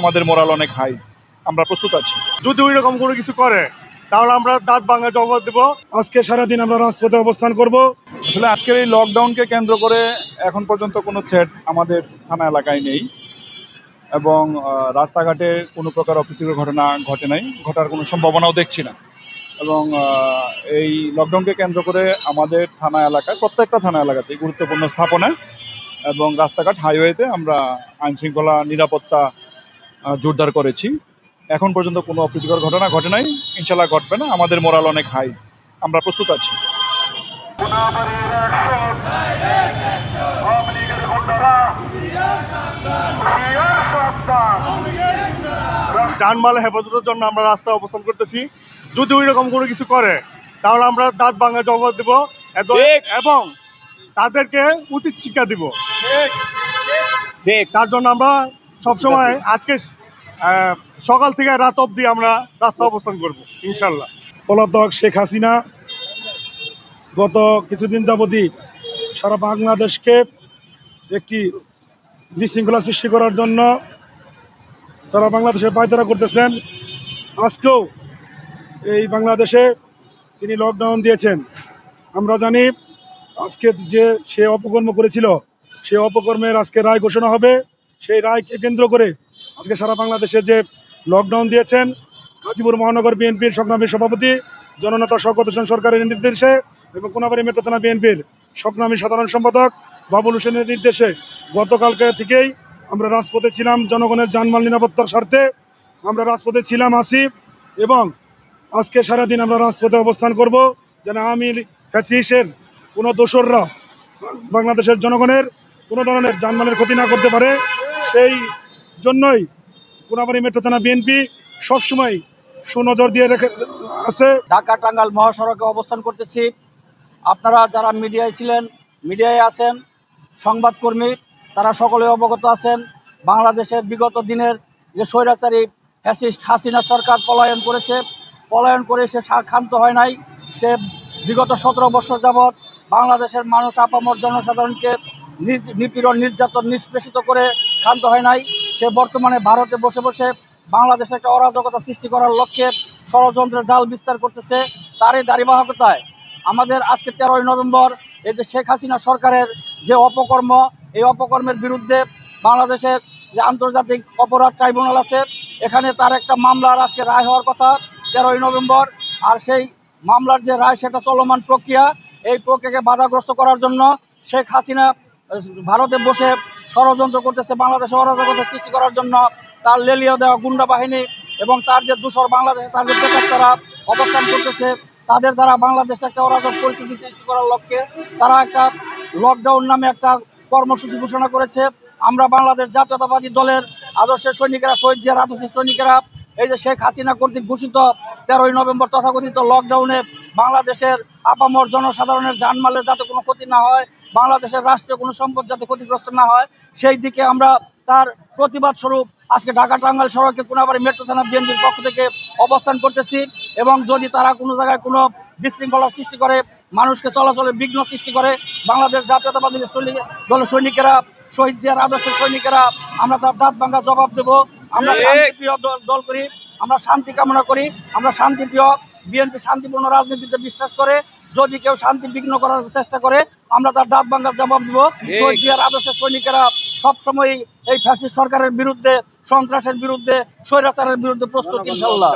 আমাদের মোরাল অনেক হাই, আমরা প্রস্তুত আছি। যদি ওই রকম কোনো কিছু করে তাহলে আমরা দাঁত ভাঙা জবাব দেব। আজকে সারাদিন আমরা রাজপথে অবস্থান করব। আসলে আজকের এই লকডাউনকে কেন্দ্র করে এখন পর্যন্ত কোনো থ্রেট আমাদের থানা এলাকায় নেই এবং রাস্তাঘাটে কোনো প্রকার অপ্রীতিকর ঘটনা ঘটে নাই, ঘটার কোনো সম্ভাবনাও দেখছি না। এবং এই লকডাউনকে কেন্দ্র করে আমাদের থানা এলাকায়, প্রত্যেকটা থানা এলাকাতে গুরুত্বপূর্ণ স্থাপনা এবং রাস্তাঘাট হাইওয়েতে আমরা আইনশৃঙ্খলা নিরাপত্তা জোরদার করেছি। এখন পর্যন্ত কোনো অপ্রীতিকর ঘটনা ঘটে নাই, ইনশাল্লাহ ঘটবে না। আমাদের মোরাল অনেক হাই, আমরা প্রস্তুত আছি। জানমাল হেফাজতের জন্য আমরা রাস্তায় অবস্থান করতেছি। যদি ওই রকম কোনো কিছু করে তাহলে আমরা দাঁত ভাঙা জবাব দেব এবং তাদেরকে উচিত শিক্ষা দিব। তার জন্য আমরা সবসময় আজকে সকাল থেকে রাত অবধি আমরা রাস্তা অবস্থান করব ইনশাল্লাহ। পলাতক শেখ হাসিনা গত কিছুদিন যাবতই সারা বাংলাদেশকে একটি বিশৃঙ্খলা সৃষ্টি করার জন্য তারা বাংলাদেশের পায়তারা করতেছেন। আজকেও এই বাংলাদেশে তিনি লকডাউন দিয়েছেন। আমরা জানি আজকে যে সে অপকর্ম করেছিল সে অপকর্মের আজকে রায় ঘোষণা হবে। সেই রায়কে কেন্দ্র করে আজকে সারা বাংলাদেশে যে লকডাউন দিয়েছেন, গাজীপুর মহানগর বিএনপির সংগ্রামী সভাপতি জননেতা শওকত হোসেন সরকারের নির্দেশে এবং কোনাবাড়ী মেট্রো থানা বিএনপির সংগ্রামী সাধারণ সম্পাদক বাবুল হোসেনের নির্দেশে গতকালকে থেকেই আমরা রাজপথে ছিলাম জনগণের জানমাল নিরাপত্তার স্বার্থে। আমরা রাজপথে ছিলাম, আছি এবং আজকে সারাদিন আমরা রাজপথে অবস্থান করব যেন আওয়ামী ফ্যাসিস্টের কোনো দোসররা বাংলাদেশের জনগণের কোনো ধরনের জানমালের ক্ষতি না করতে পারে। সেই জন্যই কোনাবাড়ী মেট্রো থানা বিএনপি সবসময় সুনজর দিয়ে রেখে আছে। ঢাকা টাঙ্গাইল মহাসড়কে অবস্থান করতেছি। আপনারা যারা মিডিয়ায় ছিলেন, মিডিয়ায় আছেন, সংবাদকর্মী, তারা সকলে অবগত আছেন বাংলাদেশের বিগত দিনের যে স্বৈরাচারী ফ্যাসিস্ট হাসিনা সরকার পলায়ন করে সে ক্ষান্ত হয় নাই। সে বিগত 17 বছর যাবৎ বাংলাদেশের মানুষ আপামর জনসাধারণকে নিপীড়ন নির্যাতন নিষ্পেষিত করে ক্ষান্ত হয় নাই। সে বর্তমানে ভারতে বসে বসে বাংলাদেশে একটা অরাজকতা সৃষ্টি করার লক্ষ্যে ষড়যন্ত্রের জাল বিস্তার করতেছে। তারই দাঁড়িবাহকতায় আমাদের আজকে 13ই নভেম্বর এই যে শেখ হাসিনা সরকারের যে অপকর্ম, এই অপকর্মের বিরুদ্ধে বাংলাদেশের যে আন্তর্জাতিক অপরাধ ট্রাইব্যুনাল আছে, এখানে তার একটা মামলার আজকে রায় হওয়ার কথা 13ই নভেম্বর। আর সেই মামলার যে রায় সেটা চলমান প্রক্রিয়া। এই প্রক্রিয়াকে বাধাগ্রস্ত করার জন্য শেখ হাসিনা ভারতে বসে ষড়যন্ত্র করতেছে বাংলাদেশে অরাজকতা সৃষ্টি করার জন্য। তার লেলিয়ে দেওয়া গুন্ডা বাহিনী এবং তার যে দূষর বাংলাদেশে তার যে প্রেতাত্মারা অবস্থান করতেছে, তাদের দ্বারা বাংলাদেশে একটা অরাজক পরিস্থিতি সৃষ্টি করার লক্ষ্যে তারা একটা লকডাউন নামে একটা কর্মসূচি ঘোষণা করেছে। আমরা বাংলাদেশ জাতীয়তাবাদী দলের আদর্শের সৈনিকেরা, শহীদ জিয়ার আদর্শের সৈনিকেরা এই যে শেখ হাসিনা কর্তৃক ঘোষিত 13ই নভেম্বর তথাকথিত লকডাউনে বাংলাদেশের আপামর জনসাধারণের জানমালের যাতে কোনো ক্ষতি না হয়, বাংলাদেশের রাষ্ট্রীয় কোনো সম্পদ যাতে ক্ষতিগ্রস্ত না হয়, সেই দিকে আমরা তার প্রতিবাদ স্বরূপ আজকে ঢাকা টাঙ্গাইল সড়কে কোনাবাড়ী মেট্রো থানা বিএনপির পক্ষ থেকে অবস্থান করতেছি। এবং যদি তারা কোনো জায়গায় কোনো বিশৃঙ্খলার সৃষ্টি করে, মানুষকে চলাচলে বিঘ্ন সৃষ্টি করে, বাংলাদেশ জাতীয়তাবাদী দলের সৈনিকেরা, শহীদ জিয়ার আদর্শের সৈনিকেরা আমরা তার দাঁত ভাঙা জবাব দেব। আমরা শান্তিপ্রিয় দল করি, আমরা শান্তি কামনা করি, আমরা শান্তিপ্রিয়। বিএনপি শান্তিপূর্ণ রাজনীতিতে বিশ্বাস করে। যদি কেউ শান্তি বিঘ্ন করার চেষ্টা করে আমরা তার দাঁত ভাঙার জবাব দেব। শহীদ জিয়ার আদর্শের সৈনিকেরা সবসময় এই ফ্যাসিস্ট সরকারের বিরুদ্ধে, সন্ত্রাসের বিরুদ্ধে, স্বৈরাচারের বিরুদ্ধে প্রস্তুত ইনশাআল্লাহ।